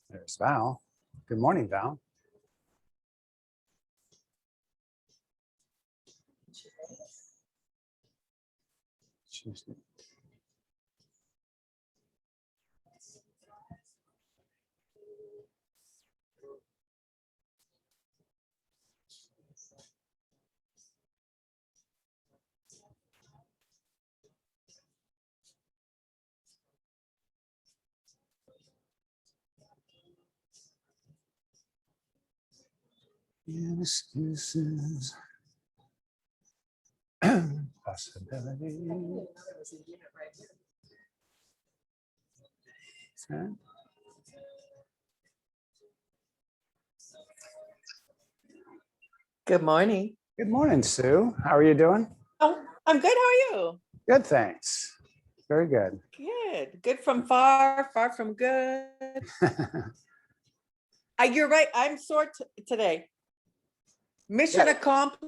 There's Val. Good morning, Val. Excuses. Possibility. Okay. Good morning. Good morning, Sue. How are you doing? Oh, I'm good. How are you? Good, thanks. Very good. Good. Good from far, far from good. You're right. I'm sore today. Mission accomplished.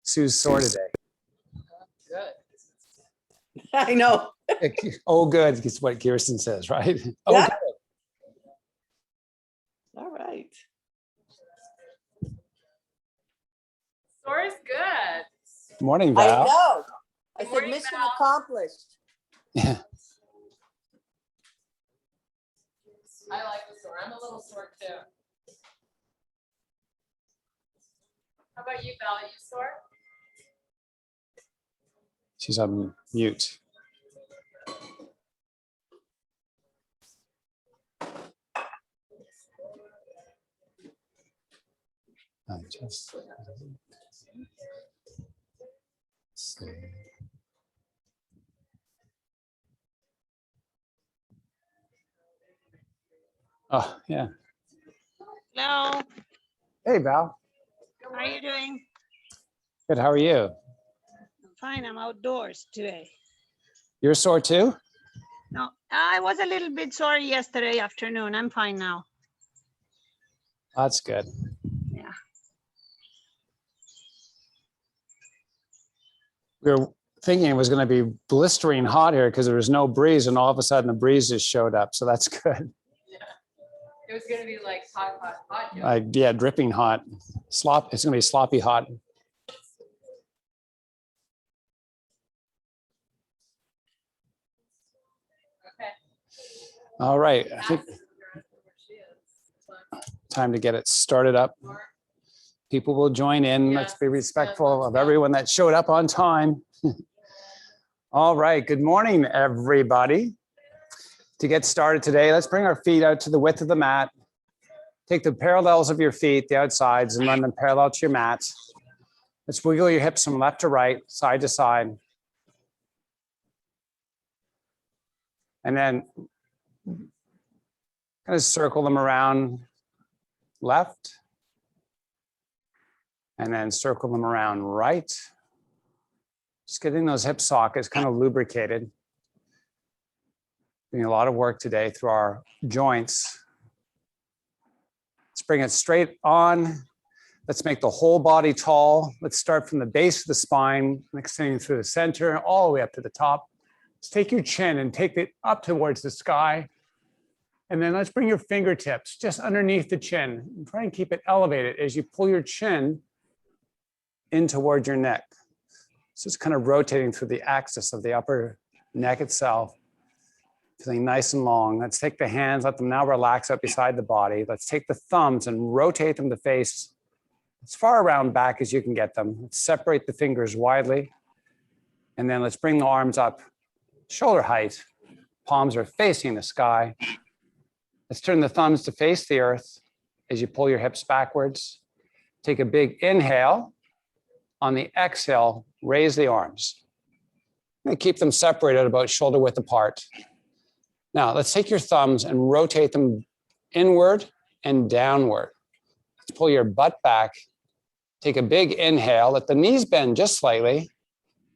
Sue's sore today. Good. I know. Oh, good. It's what Kirsten says, right? Oh, Yeah. good. All right. Sore is good. Morning, I Val. know. I said Morning, mission Val. accomplished. Yeah. I like the sore. I'm a little sore too. How about you, Val? Are you sore? She's on mute. Just see. Oh, yeah. Hello, Hey, Val. how are you doing? Good. How are you? I'm fine, I'm outdoors today. You're sore too? No, I was a little bit sore yesterday afternoon. I'm fine now. That's good. Yeah. We were thinking it was going to be blistering hot here because there was no breeze, and all of a sudden the breeze just showed up. So that's good. Yeah. It was gonna be like hot, hot, hot. Like, yeah, dripping hot. It's going to be sloppy hot. Okay. All right. I think Ask her where she is. time to get it started up. People will join in. Let's be Yes, respectful let's of go. everyone that showed up on time. All right. Good morning, everybody. To get started today, let's bring our feet out to the width of the mat. Take the parallels of your feet, the outsides, and run them parallel to your mat. Let's wiggle your hips from left to right, side to side. And then kind of circle them around left. And then circle them around right. Just getting those hip sockets kind of lubricated. Doing a lot of work today through our joints. Let's bring it straight on. Let's make the whole body tall. Let's start from the base of the spine, extending through the center, all the way up to the top. Let's take your chin and take it up towards the sky. And then let's bring your fingertips just underneath the chin. And try and keep it elevated as you pull your chin in towards your neck. So it's kind of rotating through the axis of the upper neck itself. Feeling nice and long. Let's take the hands, let them now relax up beside the body. Let's take the thumbs and rotate them to face as far around back as you can get them. Let's separate the fingers widely. And then let's bring the arms up shoulder height. Palms are facing the sky. Let's turn the thumbs to face the earth as you pull your hips backwards. Take a big inhale. On the exhale, raise the arms. And keep them separated about shoulder width apart. Now, let's take your thumbs and rotate them inward and downward. Let's pull your butt back. Take a big inhale. Let the knees bend just slightly.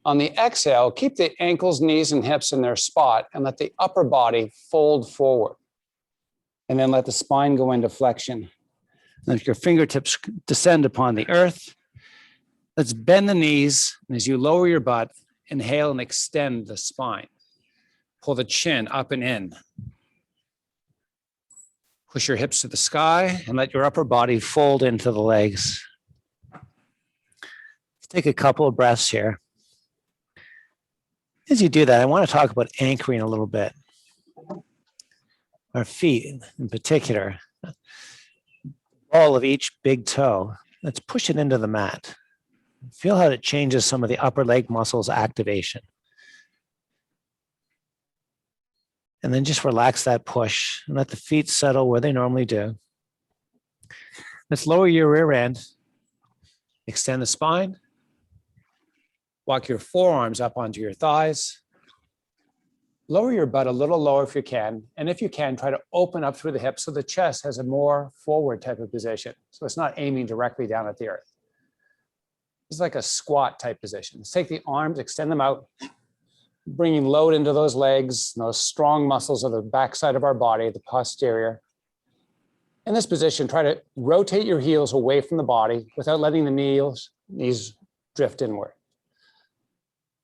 On the exhale, keep the ankles, knees, and hips in their spot and let the upper body fold forward. And then let the spine go into flexion. Let your fingertips descend upon the earth. Let's bend the knees. And as you lower your butt, inhale and extend the spine. Pull the chin up and in. Push your hips to the sky and let your upper body fold into the legs. Take a couple of breaths here. As you do that, I want to talk about anchoring a little bit. Our feet in particular, all of each big toe, let's push it into the mat. Feel how it changes some of the upper leg muscles activation. And then just relax that push and let the feet settle where they normally do. Let's lower your rear end, extend the spine, walk your forearms up onto your thighs, lower your butt a little lower if you can, and if you can, try to open up through the hips so the chest has a more forward type of position. So it's not aiming directly down at the earth. It's like a squat type position. Let's take the arms, extend them out, bringing load into those legs, those strong muscles of the backside of our body, the posterior. In this position, try to rotate your heels away from the body without letting the knees drift inward.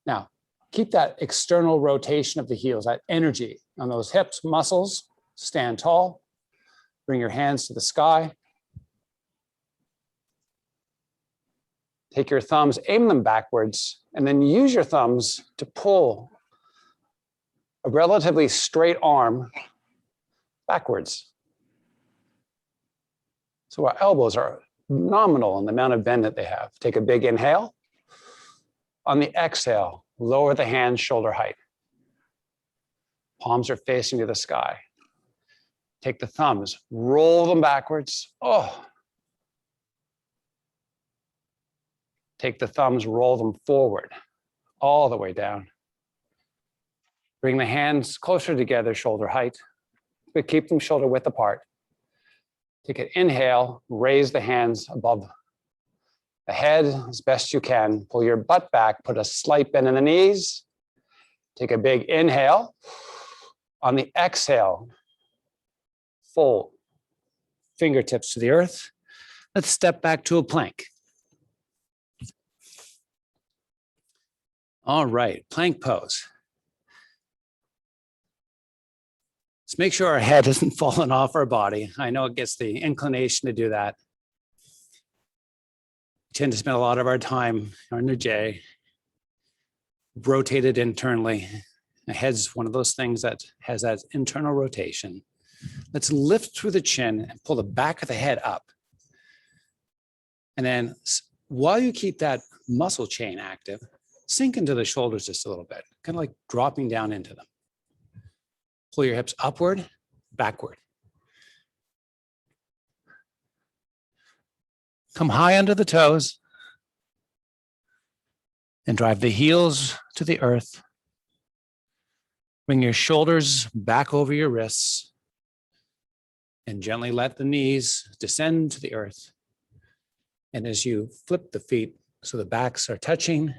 Now, keep that external rotation of the heels, that energy on those hips, muscles. Stand tall. Bring your hands to the sky. Take your thumbs, aim them backwards, and then use your thumbs to pull a relatively straight arm backwards. So our elbows are nominal in the amount of bend that they have. Take a big inhale. On the exhale, lower the hands shoulder height. Palms are facing to the sky. Take the thumbs, roll them backwards. Oh. Take the thumbs, roll them forward, all the way down. Bring the hands closer together, shoulder height, but keep them shoulder width apart. Take an inhale, raise the hands above the head as best you can. Pull your butt back, put a slight bend in the knees. Take a big inhale. On the exhale, fold fingertips to the earth. Let's step back to a plank. All right, plank pose. Let's make sure our head isn't falling off our body. I know it gets the inclination to do that. We tend to spend a lot of our time on the J, rotated internally. The head's one of those things that has that internal rotation. Let's lift through the chin and pull the back of the head up. And then while you keep that muscle chain active, sink into the shoulders just a little bit, kind of like dropping down into them. Pull your hips upward, backward. Come high under the toes and drive the heels to the earth. Bring your shoulders back over your wrists and gently let the knees descend to the earth. And as you flip the feet so the backs are touching,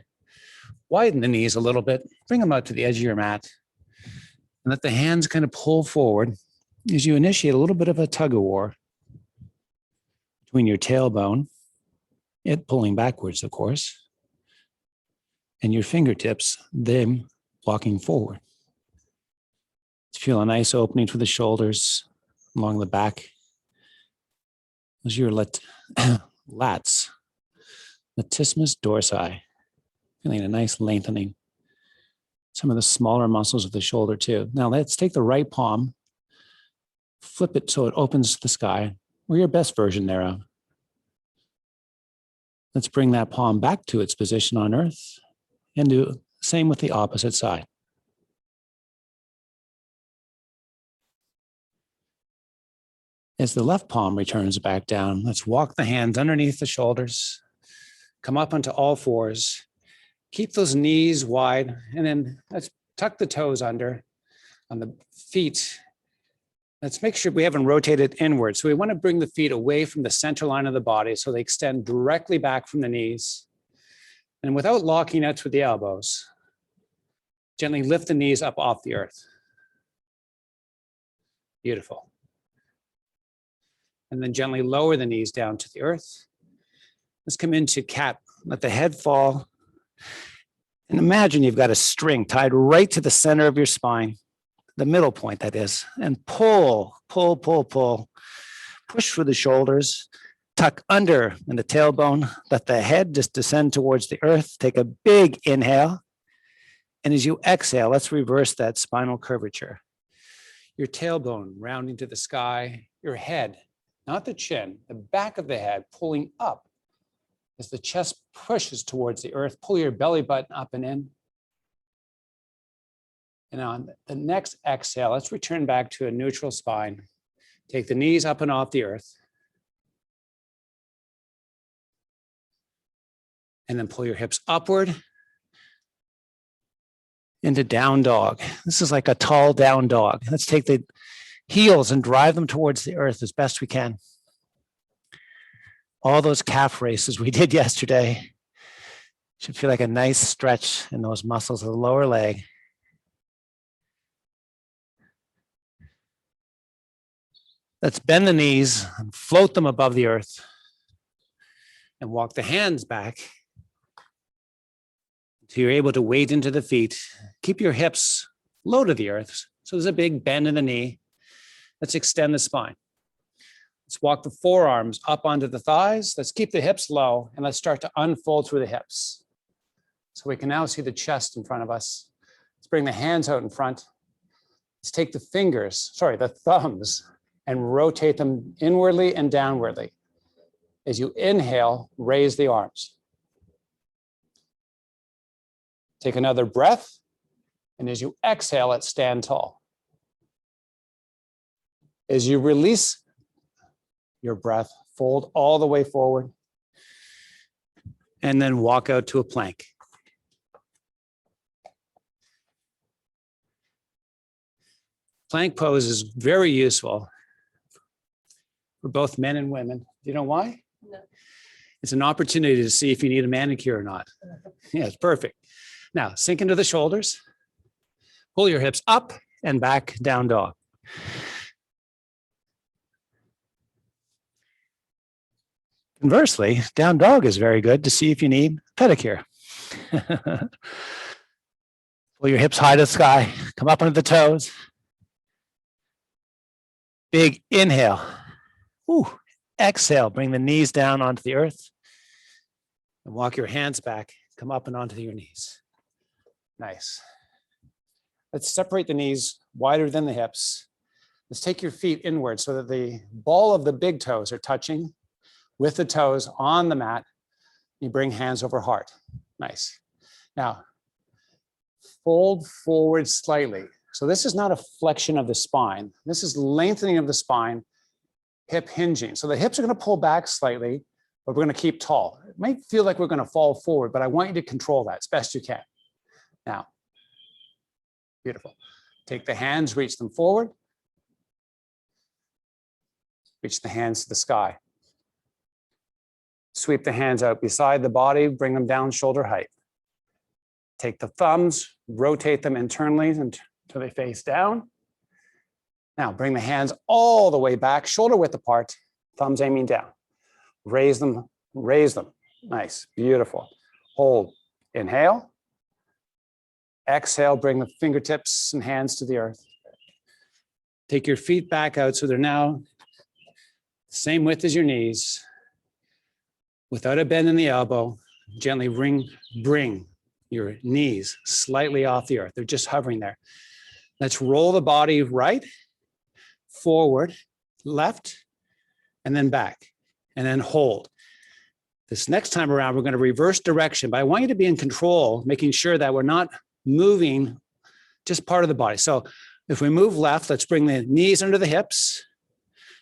widen the knees a little bit, bring them out to the edge of your mat, and let the hands kind of pull forward as you initiate a little bit of a tug of war between your tailbone, it pulling backwards, of course, and your fingertips, them walking forward. Feel a nice opening for the shoulders along the back as your lats, latissimus dorsi, feeling a nice lengthening. Some of the smaller muscles of the shoulder too. Now let's take the right palm, flip it so it opens to the sky, or your best version thereof. Let's bring that palm back to its position on earth and do the same with the opposite side. As the left palm returns back down, let's walk the hands underneath the shoulders, come up onto all fours, keep those knees wide, and then let's tuck the toes under on the feet. Let's make sure we haven't rotated inward. So we want to bring the feet away from the center line of the body so they extend directly back from the knees. And without locking out with the elbows, gently lift the knees up off the earth. Beautiful. And then gently lower the knees down to the earth. Let's come into cat. Let the head fall. And imagine you've got a string tied right to the center of your spine. the middle point that is, and pull, pull, pull, pull. Push through the shoulders, tuck under in the tailbone, let the head just descend towards the earth. Take a big inhale. And as you exhale, let's reverse that spinal curvature. Your tailbone rounding to the sky, your head, not the chin, the back of the head pulling up as the chest pushes towards the earth. Pull your belly button up and in. And on the next exhale, let's return back to a neutral spine. Take the knees up and off the earth. And then pull your hips upward into down dog. This is like a tall down dog. Let's take the heels and drive them towards the earth as best we can. All those calf raises we did yesterday should feel like a nice stretch in those muscles of the lower leg. Let's bend the knees and float them above the earth and walk the hands back so you're able to weight into the feet. Keep your hips low to the earth. So there's a big bend in the knee. Let's extend the spine. Let's walk the forearms up onto the thighs. Let's keep the hips low and let's start to unfold through the hips. So we can now see the chest in front of us. Let's bring the hands out in front. Let's take the thumbs, and rotate them inwardly and downwardly. As you inhale, raise the arms. Take another breath, and as you exhale, let's stand tall. As you release your breath, fold all the way forward, and then walk out to a plank. Plank pose is very useful for both men and women. Do you know why? No. It's an opportunity to see if you need a manicure or not. Yeah, it's perfect. Now, sink into the shoulders, pull your hips up and back, down dog. Conversely, down dog is very good to see if you need a pedicure. Pull your hips high to the sky, come up onto the toes. Big inhale. Ooh. Exhale, bring the knees down onto the earth and walk your hands back, come up and onto your knees. Nice. Let's separate the knees wider than the hips. Let's take your feet inward so that the ball of the big toes are touching with the toes on the mat. You bring hands over heart. Nice. Now, fold forward slightly. So this is not a flexion of the spine. This is lengthening of the spine, hip hinging. So the hips are going to pull back slightly, but we're going to keep tall. It might feel like we're going to fall forward, but I want you to control that as best you can. Now, beautiful. Take the hands, reach them forward. Reach the hands to the sky. Sweep the hands out beside the body, bring them down shoulder height. Take the thumbs, rotate them internally until they face down. Now bring the hands all the way back, shoulder width apart, thumbs aiming down. Raise them, raise them. Nice, beautiful. Hold, inhale. Exhale, bring the fingertips and hands to the earth. Take your feet back out so they're now the same width as your knees. Without a bend in the elbow, gently bring your knees slightly off the earth. They're just hovering there. Let's roll the body right, forward, left, and then back, and then hold. This next time around, we're going to reverse direction, but I want you to be in control, making sure that we're not moving just part of the body. So if we move left, let's bring the knees under the hips,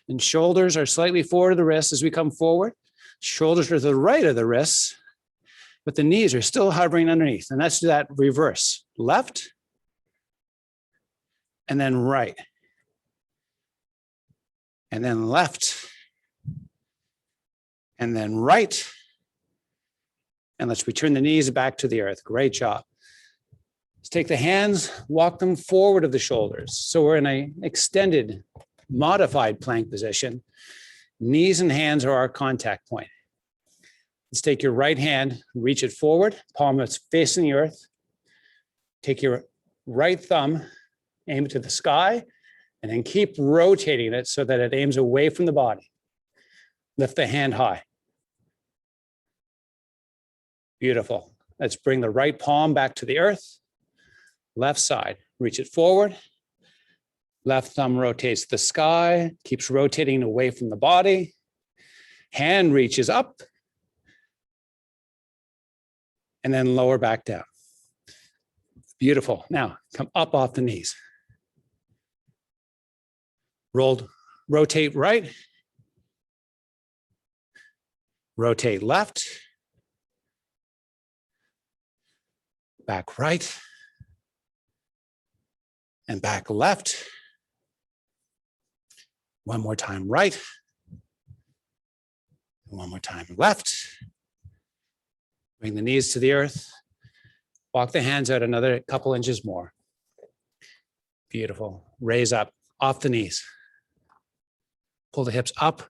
and shoulders are slightly forward of the wrists as we come forward. Shoulders are to the right of the wrists, but the knees are still hovering underneath. And let's do that reverse. Left, and then right. And then left, and then right. And let's return the knees back to the earth. Great job. Let's take the hands, walk them forward of the shoulders. So we're in an extended, modified plank position. Knees and hands are our contact point. Let's take your right hand, reach it forward, palm is facing the earth. Take your right thumb, aim it to the sky, and then keep rotating it so that it aims away from the body. Lift the hand high. Beautiful. Let's bring the right palm back to the earth. Left side, reach it forward. Left thumb rotates the sky, keeps rotating away from the body. Hand reaches up. And then lower back down. Beautiful. Now come up off the knees. Rotate right. Rotate left. Back right. And back left. One more time right. One more time left. Bring the knees to the earth. Walk the hands out another couple inches more. Beautiful. Raise up off the knees. Pull the hips up.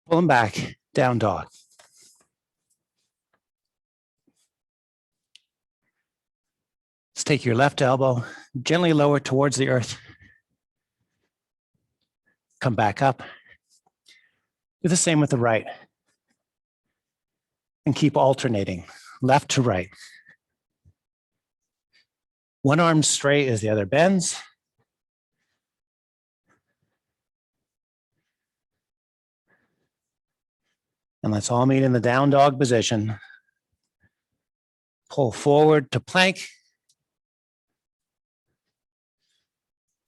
Pull them back. Down dog. Let's take your left elbow, gently lower towards the earth. Come back up. Do the same with the right. And keep alternating, left to right. One arm straight as the other bends. And let's all meet in the down dog position. Pull forward to plank.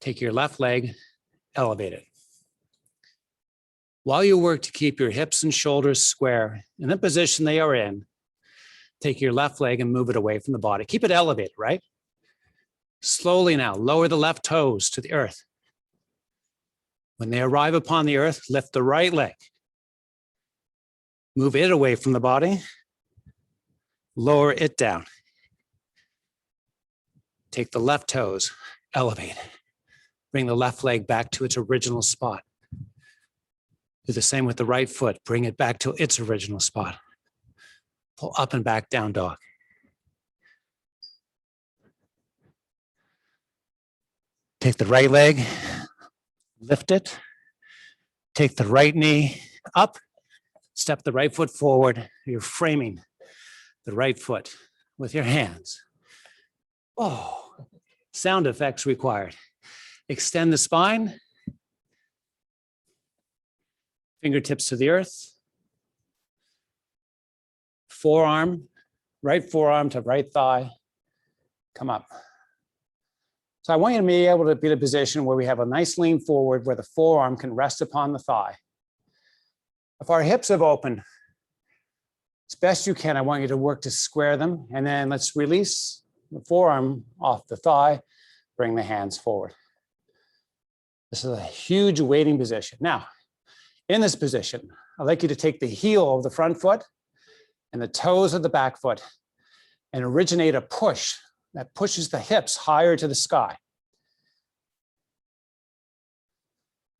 Take your left leg, elevate it. While you work to keep your hips and shoulders square in the position they are in, take your left leg and move it away from the body. Keep it elevated, right? Slowly now, lower the left toes to the earth. When they arrive upon the earth, lift the right leg. Move it away from the body. Lower it down. Take the left toes, elevate. Bring the left leg back to its original spot. Do the same with the right foot. Bring it back to its original spot. Pull up and back, down dog. Take the right leg, lift it. Take the right knee up. Step the right foot forward. You're framing the right foot with your hands. Oh, sound effects required. Extend the spine. Fingertips to the earth. Forearm, right forearm to right thigh. Come up. So I want you to be able to be in a position where we have a nice lean forward where the forearm can rest upon the thigh. If our hips have opened, as best you can, I want you to work to square them. And then let's release the forearm off the thigh, bring the hands forward. This is a huge weighting position. Now, in this position, I'd like you to take the heel of the front foot and the toes of the back foot and originate a push that pushes the hips higher to the sky.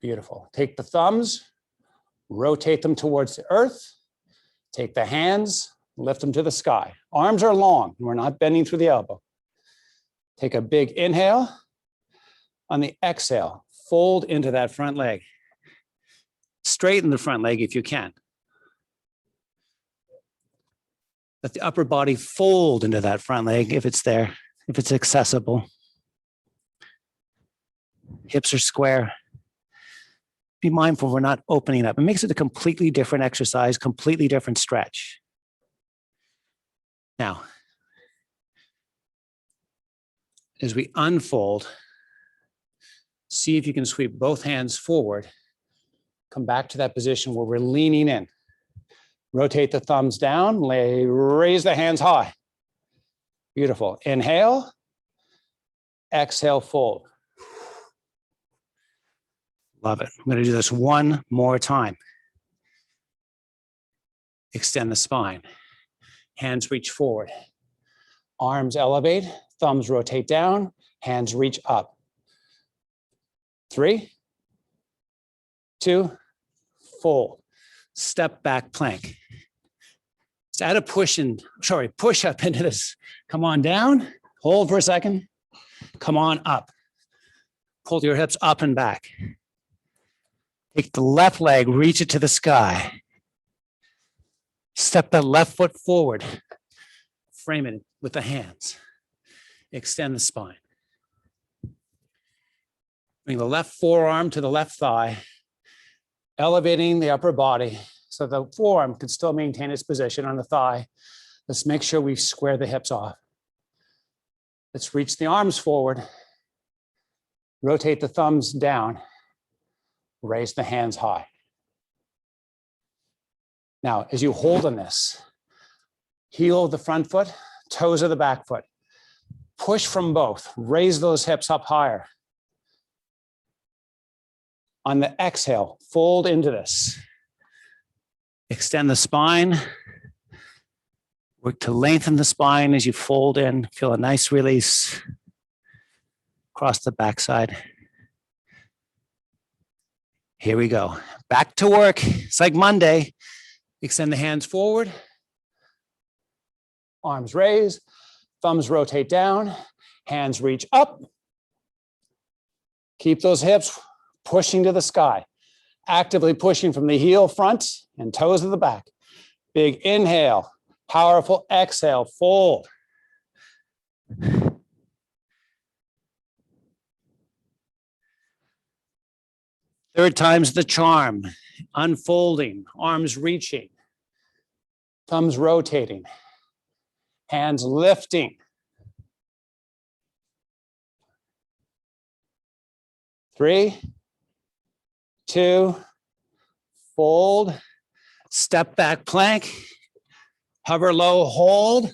Beautiful. Take the thumbs, rotate them towards the earth. Take the hands, lift them to the sky. Arms are long, we're not bending through the elbow. Take a big inhale. On the exhale, fold into that front leg. Straighten the front leg if you can. Let the upper body fold into that front leg if it's there, if it's accessible. Hips are square. Be mindful we're not opening up. It makes it a completely different exercise, completely different stretch. Now, as we unfold, see if you can sweep both hands forward. Come back to that position where we're leaning in. Rotate the thumbs down, raise the hands high. Beautiful. Inhale, exhale, fold. Love it. I'm going to do this one more time. Extend the spine. Hands reach forward. Arms elevate, thumbs rotate down, hands reach up. 3, 2, fold. Step back plank. Just add a push up into this. Come on down, hold for a second. Come on up. Pull your hips up and back. Take the left leg, reach it to the sky. Step the left foot forward. Frame it with the hands. Extend the spine. Bring the left forearm to the left thigh, elevating the upper body so the forearm can still maintain its position on the thigh. Let's make sure we square the hips off. Let's reach the arms forward. Rotate the thumbs down. Raise the hands high. Now, as you hold on this, heel of the front foot, toes of the back foot. Push from both. Raise those hips up higher. On the exhale, fold into this. Extend the spine. Work to lengthen the spine as you fold in. Feel a nice release across the backside. Here we go. Back to work. It's like Monday. Extend the hands forward. Arms raise. Thumbs rotate down. Hands reach up. Keep those hips pushing to the sky. Actively pushing from the heel front and toes of the back. Big inhale. Powerful exhale. Fold. Third time's the charm. Unfolding, arms reaching, thumbs rotating, hands lifting. 3, 2, fold, step back plank, hover low, hold,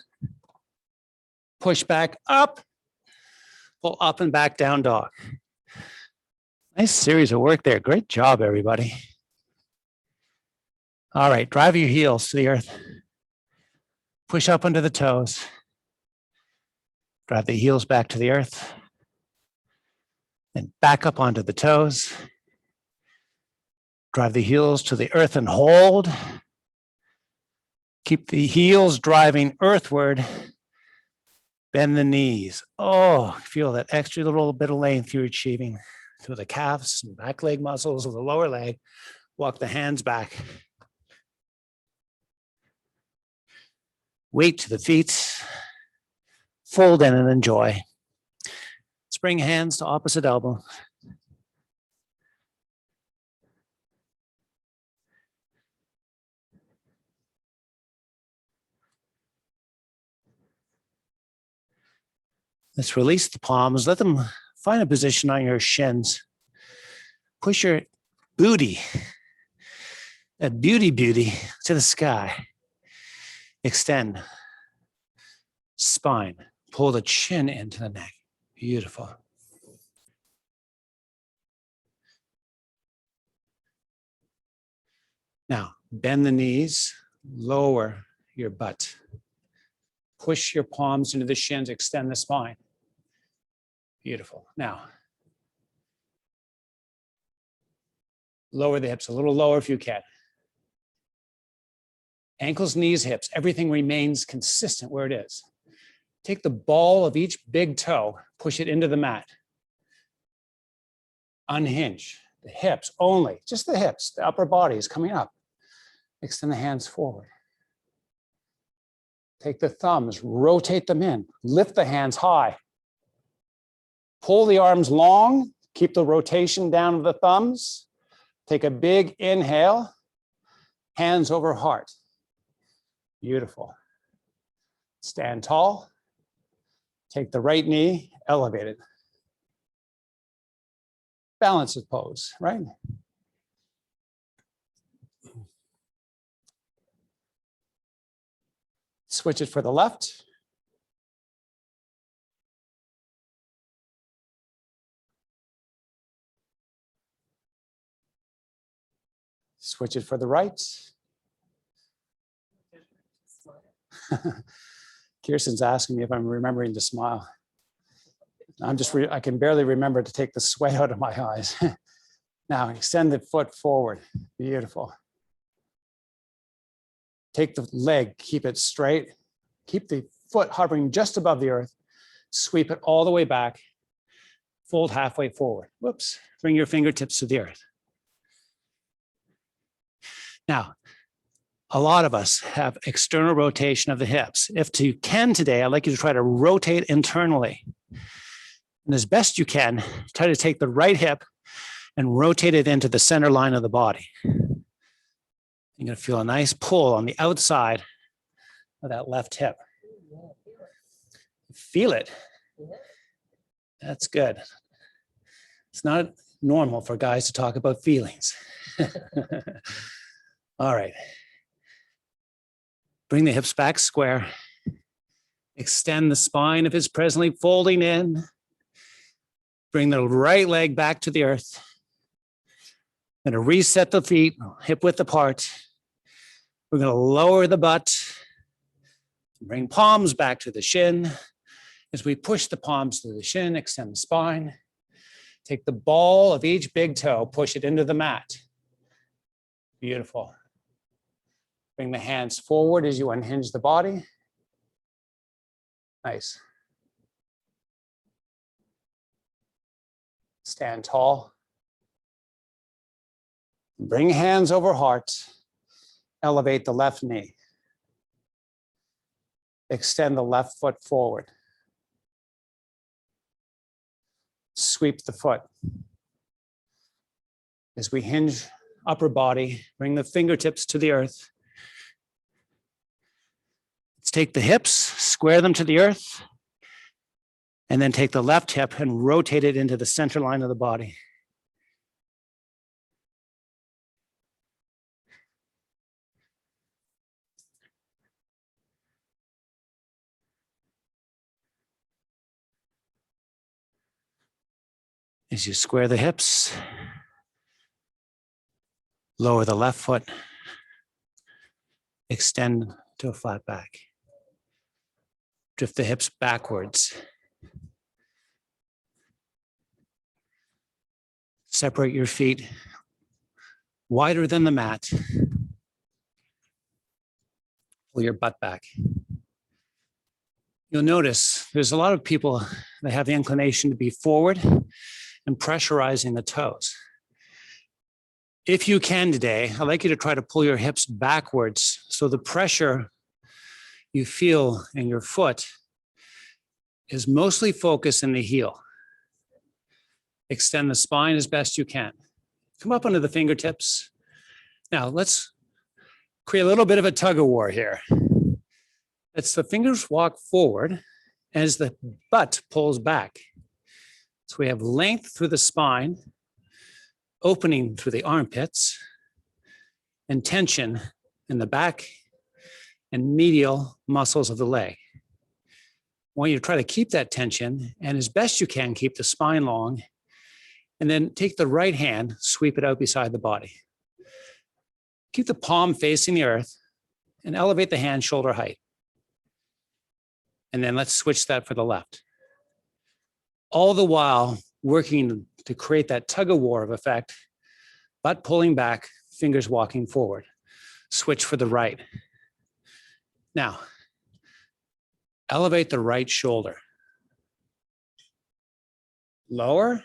push back up, pull up and back down dog. Nice series of work there. Great job, everybody. All right, drive your heels to the earth. Push up under the toes. Drive the heels back to the earth. Then back up onto the toes. Drive the heels to the earth and hold. Keep the heels driving earthward. Bend the knees. Oh, feel that extra little bit of length you're achieving through the calves and back leg muscles of the lower leg. Walk the hands back. Weight to the feet. Fold in and enjoy. Let's bring hands to opposite elbow. Let's release the palms. Let them find a position on your shins. Push your booty, that beauty to the sky. Extend. Spine. Pull the chin into the neck. Beautiful. Now, bend the knees, lower your butt. Push your palms into the shins, extend the spine. Beautiful. Now, lower the hips a little lower if you can. Ankles, knees, hips, everything remains consistent where it is. Take the ball of each big toe, push it into the mat. Unhinge the hips only, just the hips, the upper body is coming up. Extend the hands forward. Take the thumbs, rotate them in, lift the hands high. Pull the arms long, keep the rotation down of the thumbs. Take a big inhale, hands over heart. Beautiful. Stand tall. Take the right knee, elevate it. Balance pose, right? Switch it for the left. Switch it for the right. Kirsten's asking me if I'm remembering to smile. I can barely remember to take the sweat out of my eyes. Now extend the foot forward. Beautiful. Take the leg, keep it straight. Keep the foot hovering just above the earth. Sweep it all the way back. fold halfway forward. Whoops, bring your fingertips to the earth. Now, a lot of us have external rotation of the hips. If you can today, I'd like you to try to rotate internally. And as best you can, try to take the right hip and rotate it into the center line of the body. You're going to feel a nice pull on the outside of that left hip. Feel it. That's good. It's not normal for guys to talk about feelings. All right. Bring the hips back square. Extend the spine if it's presently folding in. Bring the right leg back to the earth. Going to reset the feet, hip width apart. We're going to lower the butt. Bring palms back to the shin. As we push the palms to the shin, extend the spine. Take the ball of each big toe, push it into the mat. Beautiful. Bring the hands forward as you unhinge the body. Nice. Stand tall. Bring hands over heart. Elevate the left knee. Extend the left foot forward. Sweep the foot. As we hinge upper body, bring the fingertips to the earth. Let's take the hips, square them to the earth, and then take the left hip and rotate it into the center line of the body. As you square the hips, lower the left foot, extend to a flat back. Drift the hips backwards. Separate your feet wider than the mat. Pull your butt back. You'll notice there's a lot of people that have the inclination to be forward and pressurizing the toes. If you can today, I'd like you to try to pull your hips backwards so the pressure you feel in your foot is mostly focused in the heel. Extend the spine as best you can. Come up under the fingertips. Now let's create a little bit of a tug of war here. Let's the fingers walk forward as the butt pulls back. So we have length through the spine, opening through the armpits, and tension in the back and medial muscles of the leg. I want you to try to keep that tension and as best you can, keep the spine long, and then take the right hand, sweep it out beside the body. Keep the palm facing the earth and elevate the hand shoulder height. And then let's switch that for the left. All the while working to create that tug of war of effect, butt pulling back, fingers walking forward. Switch for the right. Now, elevate the right shoulder. Lower,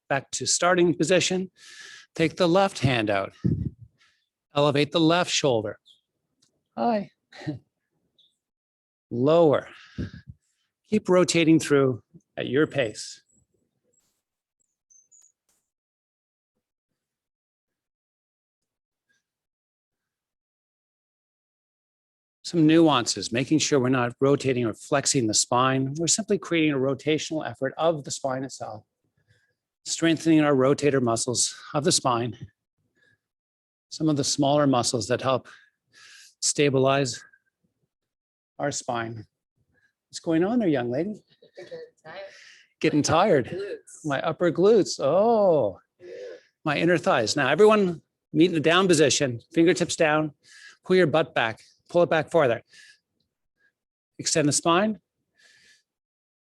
back to starting position. Take the left hand out. Elevate the left shoulder. High. Lower. Keep rotating through at your pace. Some nuances, making sure we're not rotating or flexing the spine. We're simply creating a rotational effort of the spine itself, strengthening our rotator muscles of the spine, some of the smaller muscles that help stabilize our spine. What's going on there, young lady? Getting tired. My upper glutes. Oh, my inner thighs. Now, everyone meet in the down position, fingertips down, pull your butt back, pull it back farther. Extend the spine.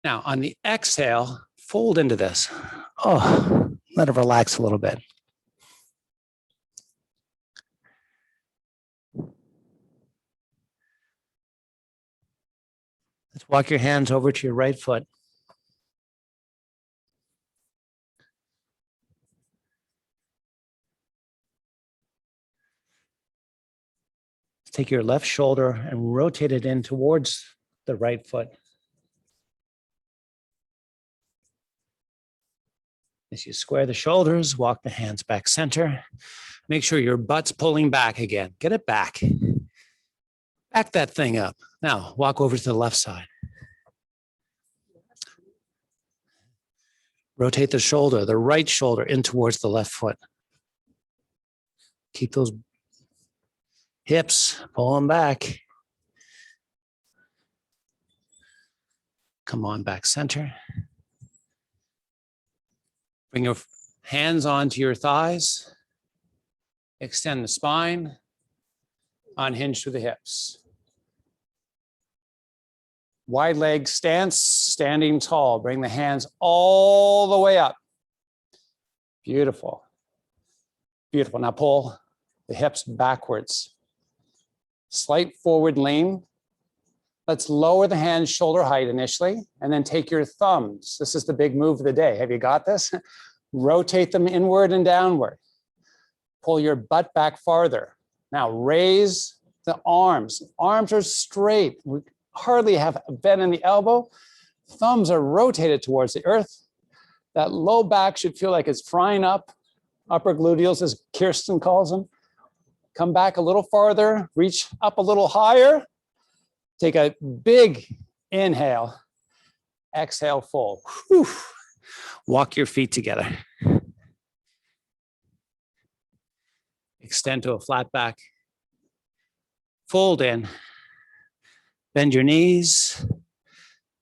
Now, on the exhale, fold into this. Oh, let it relax a little bit. Let's walk your hands over to your right foot. Take your left shoulder and rotate it in towards the right foot. As you square the shoulders, walk the hands back center. Make sure your butt's pulling back again. Get it back. Back that thing up. Now, walk over to the left side. Rotate the shoulder, the right shoulder in towards the left foot. Keep those hips, pull them back. Come on back center. Bring your hands onto your thighs. Extend the spine. Unhinge through the hips. Wide leg stance, standing tall. Bring the hands all the way up. Beautiful. Beautiful. Now pull the hips backwards. Slight forward lean. Let's lower the hands shoulder height initially, and then take your thumbs. This is the big move of the day. Have you got this? Rotate them inward and downward. Pull your butt back farther. Now raise the arms. Arms are straight. We hardly have a bend in the elbow. Thumbs are rotated towards the earth. That low back should feel like it's frying up. Upper gluteals, as Kirsten calls them. Come back a little farther. Reach up a little higher. Take a big inhale. Exhale, full. Whew. Walk your feet together. Extend to a flat back. Fold in. Bend your knees.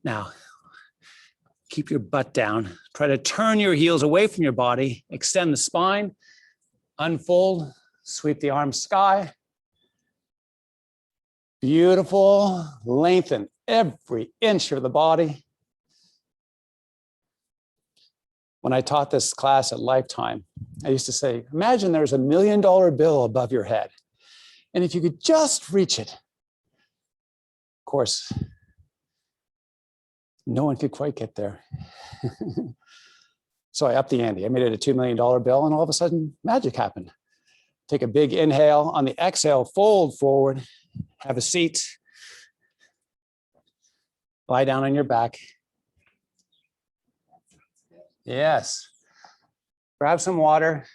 Now, keep your butt down. Try to turn your heels away from your body. Extend the spine. Unfold. Sweep the arms sky. Beautiful. Lengthen every inch of the body. When I taught this class at Lifetime, I used to say, imagine there's $1 million bill above your head. And if you could just reach it, of course, no one could quite get there. So I upped the ante. I made it a $2 million bill, and all of a sudden, magic happened. Take a big inhale. On the exhale, fold forward. Have a seat. Lie down on your back. Yes. Grab some water.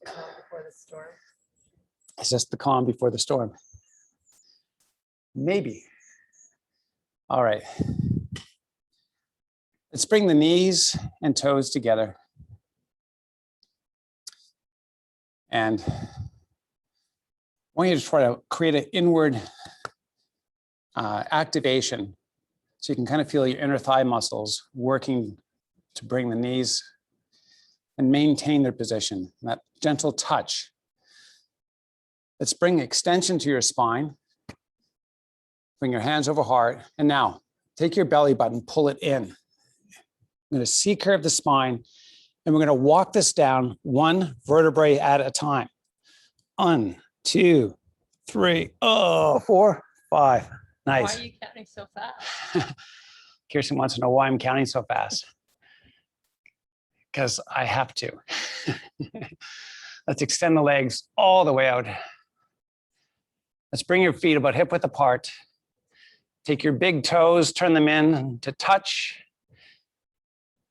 Before the storm. It's just the calm before the storm. Maybe. All right. Let's bring the knees and toes together. And I want you to try to create an inward activation so you can kind of feel your inner thigh muscles working to bring the knees and maintain their position, that gentle touch. Let's bring extension to your spine. Bring your hands over heart. And now take your belly button, pull it in. I'm going to C-curve the spine, and we're going to walk this down one vertebrae at a time. 1, 2, 3, 4, 5. Nice. Why are you counting so fast? Kirsten wants to know why I'm counting so fast. Because I have to. Let's extend the legs all the way out. Let's bring your feet about hip width apart. Take your big toes, turn them in to touch.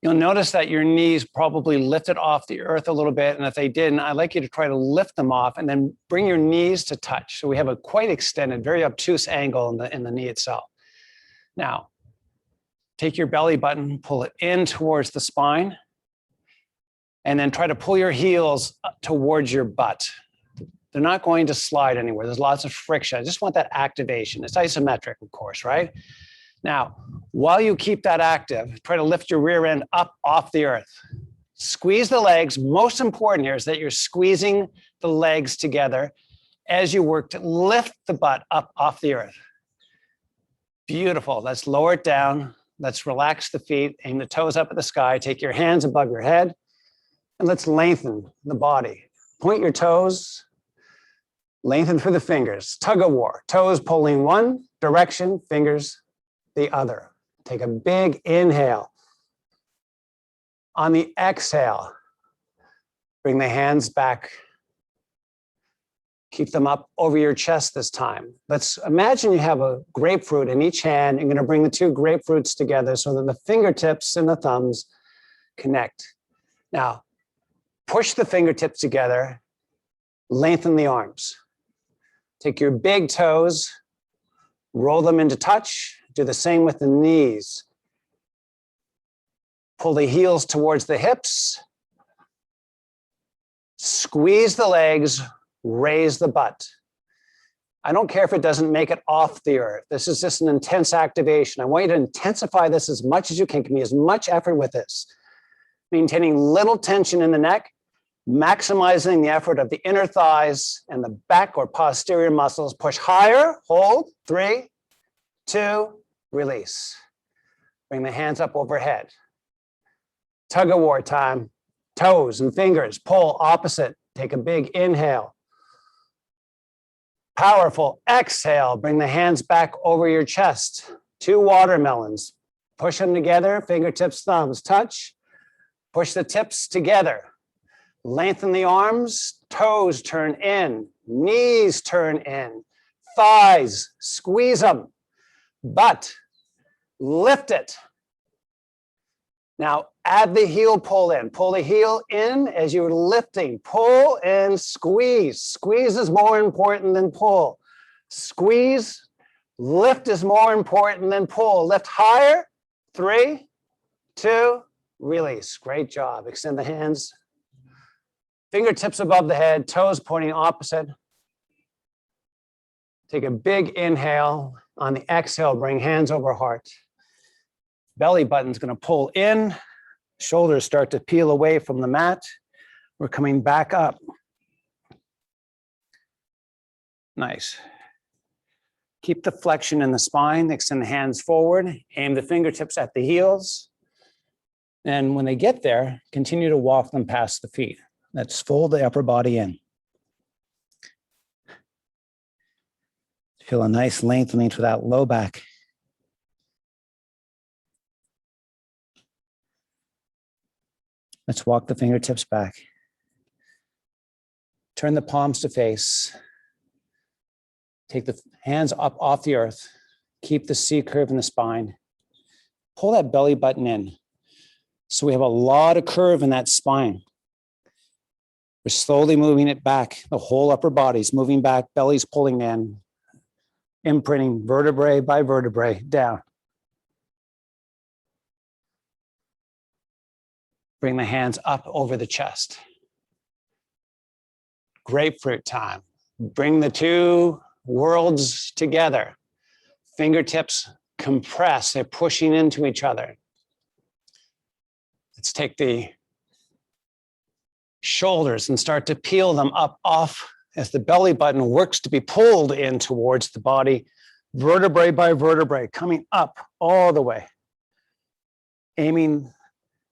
You'll notice that your knees probably lifted off the earth a little bit. And if they didn't, I'd like you to try to lift them off and then bring your knees to touch. So we have a quite extended, very obtuse angle in the knee itself. Now, take your belly button, pull it in towards the spine, and then try to pull your heels towards your butt. They're not going to slide anywhere. There's lots of friction. I just want that activation. It's isometric, of course, right? Now, while you keep that active, try to lift your rear end up off the earth. Squeeze the legs. Most important here is that you're squeezing the legs together as you work to lift the butt up off the earth. Beautiful. Let's lower it down. Let's relax the feet, aim the toes up at the sky. Take your hands above your head, and let's lengthen the body. Point your toes, lengthen through the fingers. Tug of war. Toes pulling one direction, fingers the other. Take a big inhale. On the exhale, Bring the hands back. Keep them up over your chest this time. Let's imagine you have a grapefruit in each hand. You're going to bring the two grapefruits together so that the fingertips and the thumbs connect. Now, push the fingertips together, lengthen the arms. Take your big toes, roll them into touch. Do the same with the knees. Pull the heels towards the hips. Squeeze the legs, raise the butt. I don't care if it doesn't make it off the earth. This is just an intense activation. I want you to intensify this as much as you can. Give me as much effort with this. Maintaining little tension in the neck, maximizing the effort of the inner thighs and the back or posterior muscles. Push higher, hold, 3, 2, release. Bring the hands up overhead. Tug of war time. Toes and fingers, pull opposite. Take a big inhale. Powerful exhale. Bring the hands back over your chest. 2 watermelons. Push them together, fingertips, thumbs touch. Push the tips together. Lengthen the arms, toes turn in, knees turn in, thighs, squeeze them. Butt, lift it. Now add the heel pull in. Pull the heel in as you're lifting. Pull and squeeze. Squeeze is more important than pull. Squeeze, lift is more important than pull. Lift higher, 3, 2, release. Great job. Extend the hands. Fingertips above the head, toes pointing opposite. Take a big inhale. On the exhale, bring hands over heart. Belly button's going to pull in. Shoulders start to peel away from the mat. We're coming back up. Nice. Keep the flexion in the spine. Extend the hands forward. Aim the fingertips at the heels. And when they get there, continue to walk them past the feet. Let's fold the upper body in. Feel a nice lengthening to that low back. Let's walk the fingertips back. Turn the palms to face. Take the hands up off the earth. Keep the C curve in the spine. Pull that belly button in. So we have a lot of curve in that spine. We're slowly moving it back. The whole upper body's moving back, belly's pulling in, imprinting vertebrae by vertebrae down. Bring the hands up over the chest. Grapefruit time. Bring the two worlds together. Fingertips compress, they're pushing into each other. Let's take the shoulders and start to peel them up off as the belly button works to be pulled in towards the body, vertebrae by vertebrae, coming up all the way. Aiming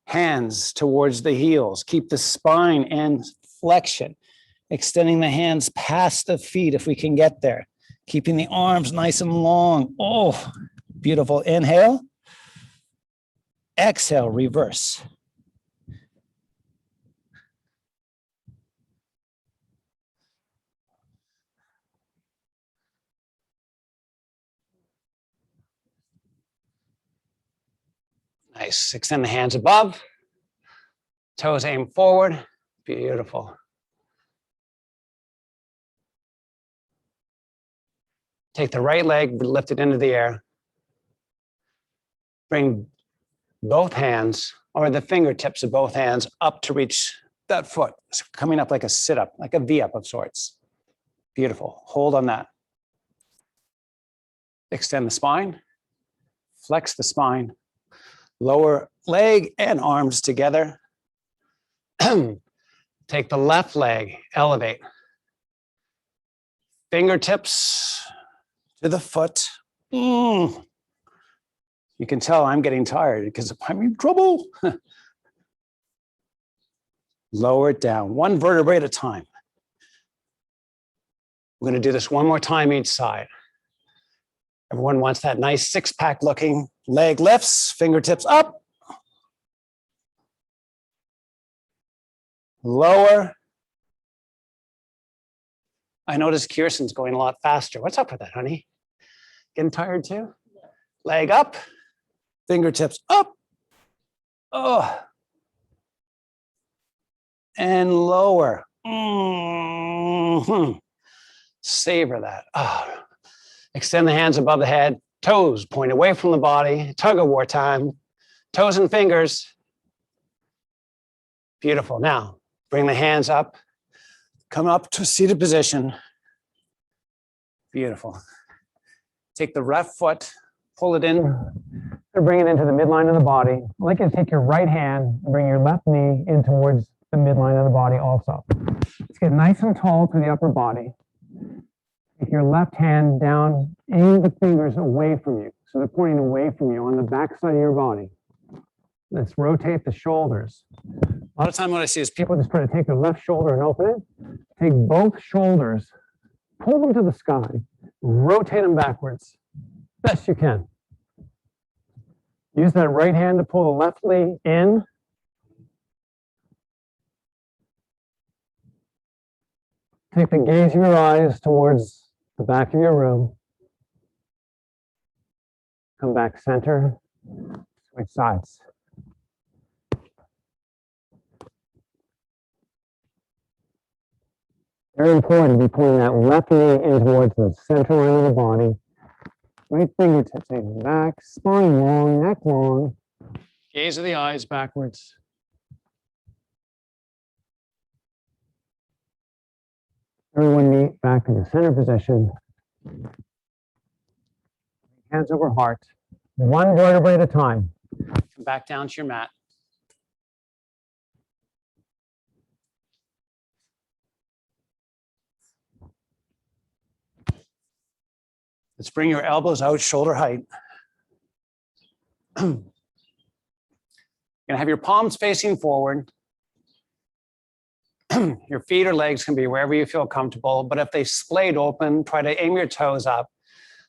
hands towards the heels. Keep the spine in flexion, extending the hands past the feet if we can get there. Keeping the arms nice and long. Oh, beautiful. Inhale. Exhale, reverse. Nice. Extend the hands above. Toes aim forward. Beautiful. Take the right leg, lift it into the air. Bring both hands or the fingertips of both hands up to reach that foot. It's coming up like a sit-up, like a V-up of sorts. Beautiful. Hold on that. Extend the spine. Flex the spine. Lower leg and arms together. Take the left leg, elevate. Fingertips to the foot. You can tell I'm getting tired because I'm in trouble. Lower it down, one vertebrae at a time. We're going to do this one more time each side. Everyone wants that nice six-pack looking. Leg lifts, fingertips up. lower. I noticed Kirsten's going a lot faster. What's up with that, honey? Getting tired too? Leg up, fingertips up. Oh. And lower. Mhm. Savor that. Oh. Extend the hands above the head. Toes point away from the body. Tug of war time. Toes and fingers. Beautiful. Now, bring the hands up. Come up to seated position. Beautiful. Take the left foot, pull it in, and bring it into the midline of the body. I'd like you to take your right hand and bring your left knee in towards the midline of the body also. Let's get nice and tall to the upper body. Take your left hand down, aim the fingers away from you. So they're pointing away from you on the back side of your body. Let's rotate the shoulders. A lot of time what I see is people just try to take their left shoulder and open it. Take both shoulders, pull them to the sky, rotate them backwards, best you can. Use that right hand to pull the left leg in. Take the gaze of your eyes towards the back of your room. Come back center, switch sides. Very important to be pulling that left knee in towards the center line of the body. Right fingertips taking back, spine long, neck long. Gaze of the eyes backwards. Everyone meet back in the center position. Hands over heart. One vertebrae at a time. Come back down to your mat. Let's bring your elbows out, shoulder height. You're gonna have your palms facing forward. Your feet or legs can be wherever you feel comfortable, but if they splayed open, try to aim your toes up.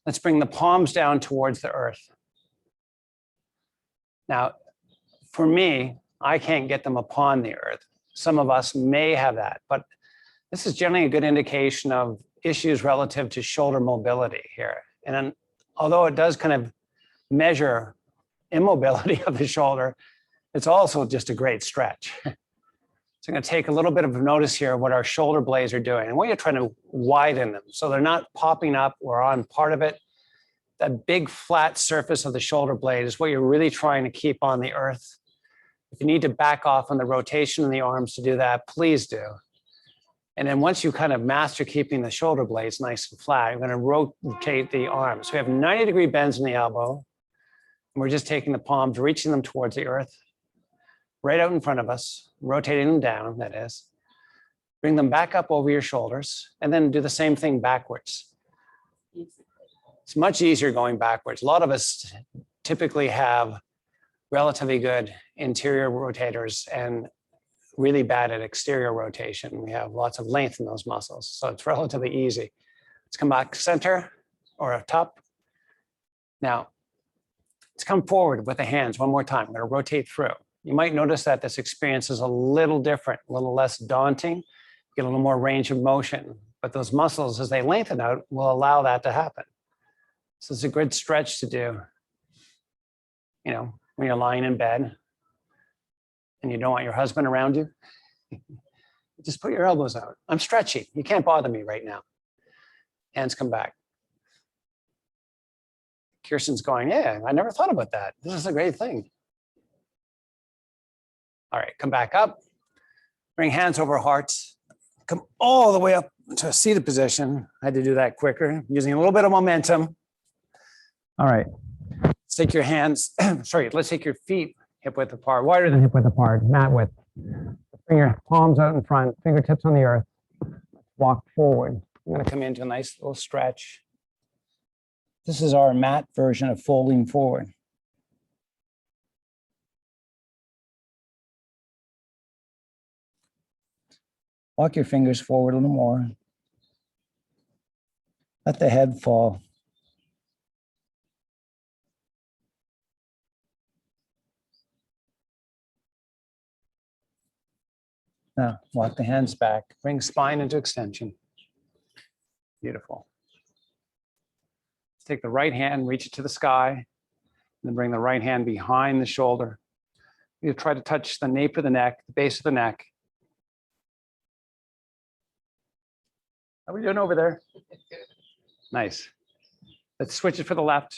Let's bring the palms down towards the earth. Now, for me, I can't get them upon the earth. Some of us may have that, but this is generally a good indication of issues relative to shoulder mobility here. And then, although it does kind of measure immobility of the shoulder, it's also just a great stretch. So I'm going to take a little bit of notice here of what our shoulder blades are doing. And what you're trying to widen them so they're not popping up or on part of it. That big flat surface of the shoulder blade is what you're really trying to keep on the earth. If you need to back off on the rotation in the arms to do that, please do. And then once you kind of master keeping the shoulder blades nice and flat, you're going to rotate the arms. So we have 90-degree bends in the elbow. And we're just taking the palms, reaching them towards the earth, right out in front of us, rotating them down, that is. Bring them back up over your shoulders, and then do the same thing backwards. It's much easier going backwards. A lot of us typically have relatively good interior rotators and really bad at exterior rotation. We have lots of length in those muscles, so it's relatively easy. Let's come back center or up top. Now, let's come forward with the hands one more time. I'm going to rotate through. You might notice that this experience is a little different, a little less daunting, get a little more range of motion, but those muscles, as they lengthen out, will allow that to happen. So it's a good stretch to do, you know, when you're lying in bed and you don't want your husband around you. Just put your elbows out. I'm stretching. You can't bother me right now. Hands come back. Kirsten's going, yeah, I never thought about that. This is a great thing. All right, come back up. Bring hands over hearts. Come all the way up to a seated position. I had to do that quicker, using a little bit of momentum. All right, let's take your hands, let's take your feet hip width apart, wider than hip width apart, mat width. Bring your palms out in front, fingertips on the earth. Walk forward. I'm gonna come into a nice little stretch. This is our mat version of folding forward. Walk your fingers forward a little more. Let the head fall. Now, walk the hands back. Bring spine into extension. Beautiful. Take the right hand, reach it to the sky, and then bring the right hand behind the shoulder. You try to touch the nape of the neck, the base of the neck. How are we doing over there? Nice. Let's switch it for the left.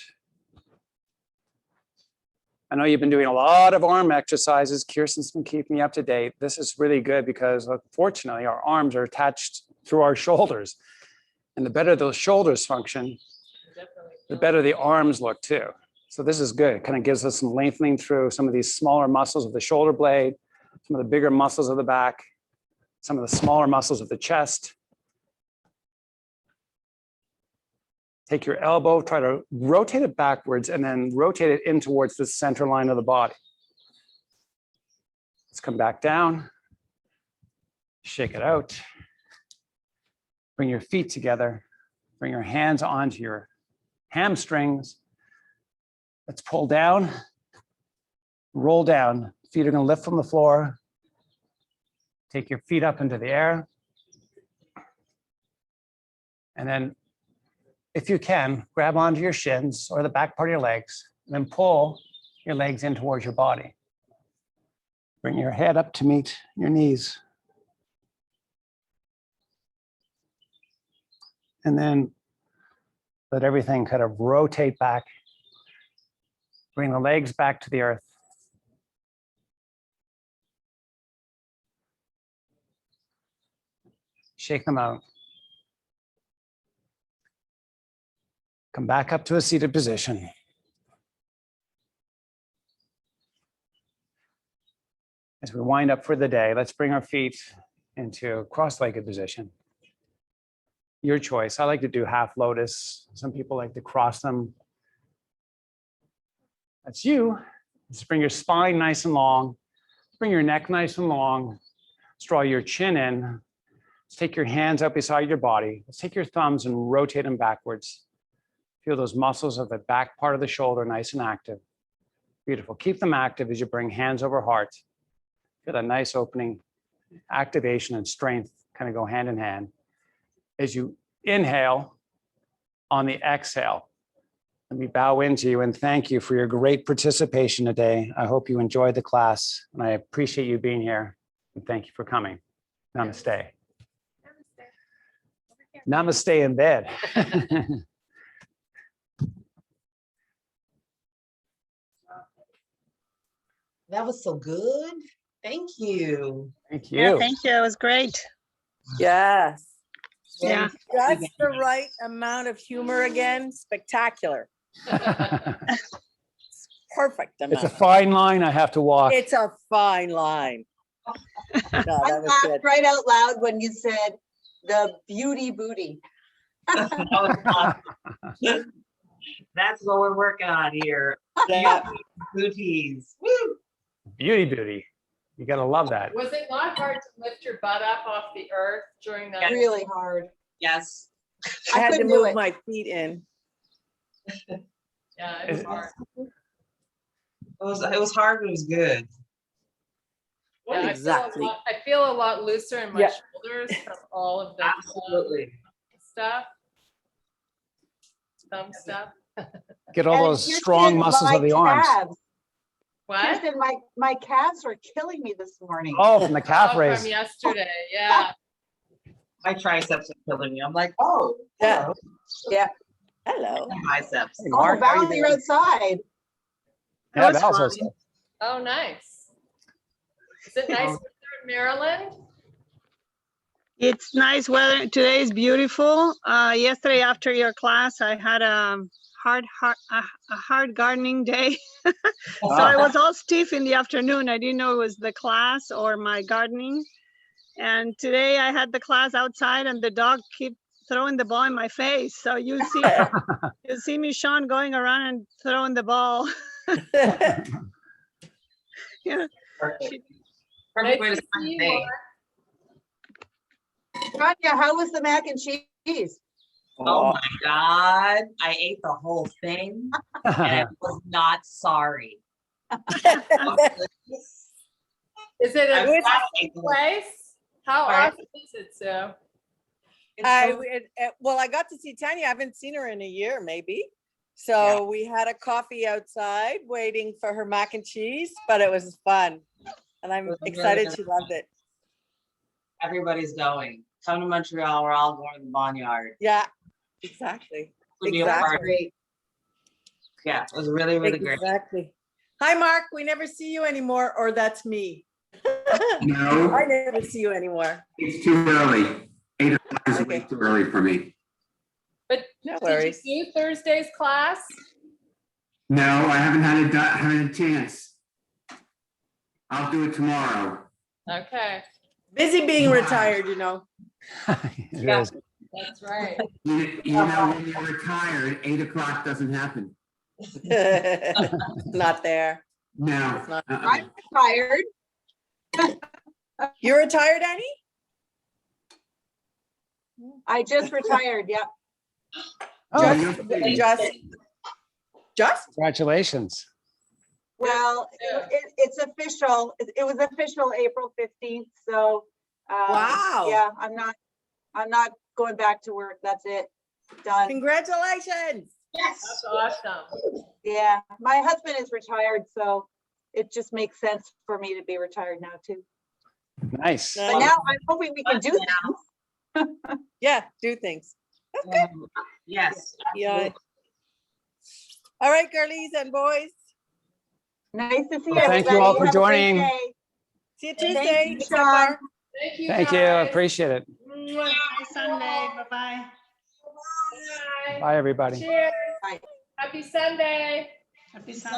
I know you've been doing a lot of arm exercises. Kirsten's been keeping me up to date. This is really good because unfortunately our arms are attached through our shoulders. And the better those shoulders function, the better the arms look too. So this is good. It kind of gives us some lengthening through some of these smaller muscles of the shoulder blade, some of the bigger muscles of the back, some of the smaller muscles of the chest. Take your elbow, try to rotate it backwards and then rotate it in towards the center line of the body. Let's come back down. Shake it out. Bring your feet together. Bring your hands onto your hamstrings. Let's pull down, roll down. Feet are going to lift from the floor. Take your feet up into the air. And then if you can, grab onto your shins or the back part of your legs, and then pull your legs in towards your body. Bring your head up to meet your knees. And then let everything kind of rotate back. Bring the legs back to the earth. Shake them out. Come back up to a seated position. As we wind up for the day, let's bring our feet into a cross-legged position. Your choice. I like to do half lotus. Some people like to cross them. That's you. Let's bring your spine nice and long. Bring your neck nice and long. Let's draw your chin in. Let's take your hands up beside your body. Let's take your thumbs and rotate them backwards. Feel those muscles of the back part of the shoulder nice and active. Beautiful. Keep them active as you bring hands over heart. Feel that nice opening, activation and strength kind of go hand in hand. As you inhale, on the exhale, let me bow into you and thank you for your great participation today. I hope you enjoyed the class and I appreciate you being here. And thank you for coming. Namaste. Namaste in bed. That was so good. Thank you. Thank Yeah, you. thank you. It was great. Yes. Yeah. That's the right amount of humor again. Spectacular. Perfect It's a amount. fine line I have to walk. It's a fine line. No, I that was laughed good. right out loud when you said the beauty booty. That's what we're working on here. Yeah. Booties. Woo! Beauty. You gotta love that. Was it not hard to lift your butt up off the earth during that? Really hard. Yes. I had to couldn't do move it. my feet in. Yeah, it was hard. It was hard, but it was good. Yeah, Exactly. I feel a lot looser in my Yeah. shoulders from all of the Absolutely. stuff. Thumb stuff. Get all And those Kirsten, strong muscles my of the arms. calves. What? Kirsten, my calves are killing me this morning. Oh, from the calf Oh, raise. from yesterday, yeah. My triceps are killing me. I'm like, oh, Yeah. hello. Yeah. Hello. Biceps. Hey, Oh, Mark, how you Val, you're doing? outside. Yeah, That's Val's fine. outside. Oh, nice. Is it nice weather in Maryland? It's nice weather. Today is beautiful. Yesterday after your class, I had a hard gardening day. So I was all stiff in the afternoon. I didn't know it was the class or my gardening. And today I had the class outside and the dog kept throwing the ball in my face. So you see me, Sean, going around and throwing the ball. Yeah. Perfect. Nice Perfect way to to spend see the you, day. Mark. Tanya, how was the mac and cheese? Oh my God. I ate the whole thing and I was not sorry. Is it I'm a glad I ate the whole- place? How Right. awesome is it, Sue? Well, I got to see Tanya. I haven't seen her in a year, maybe. So we had a coffee outside waiting for her mac and cheese, but it was fun. And I'm It was really excited good. she loved it. Everybody's going. Come to Montreal, we're all going to the Boneyard. Yeah, exactly. It'll be a party. Exactly. Yeah, it was really, really great. Exactly. Hi, Mark. We never see you anymore, or that's me. No, I never see you anymore. it's too early. 8 o'clock is Okay. way too early for me. But No did worries. you do Thursday's class? No, I haven't had a chance. I'll do it tomorrow. Okay, Busy being retired, you know. It Yeah. is. that's right. You know, when you're retired, 8 o'clock doesn't happen. Not there. No. It's not. I'm retired. You're retired, Annie? I just retired, yeah. Oh, Just? congratulations. Well, it's official. It was official April 15th, so. Wow. Yeah, I'm not going back to work. That's it. Done. Congratulations. That's awesome. Yeah, my husband is retired, so it just makes sense for me to be retired now too. Nice. Nice. But now I'm hoping we can do things. Yeah, do things. That's good. Yes. Yeah. absolutely. All right, girlies and boys. Nice to see Well, thank you everybody. all for Have a great joining. day. See you Thank Tuesday. you, December. Sean. Thank you. Thank you. guys. Appreciate it. Mwah. Bye Sunday, bye-bye. Bye. Bye, everybody. Cheers. Bye. Happy Sunday. Happy Sunday.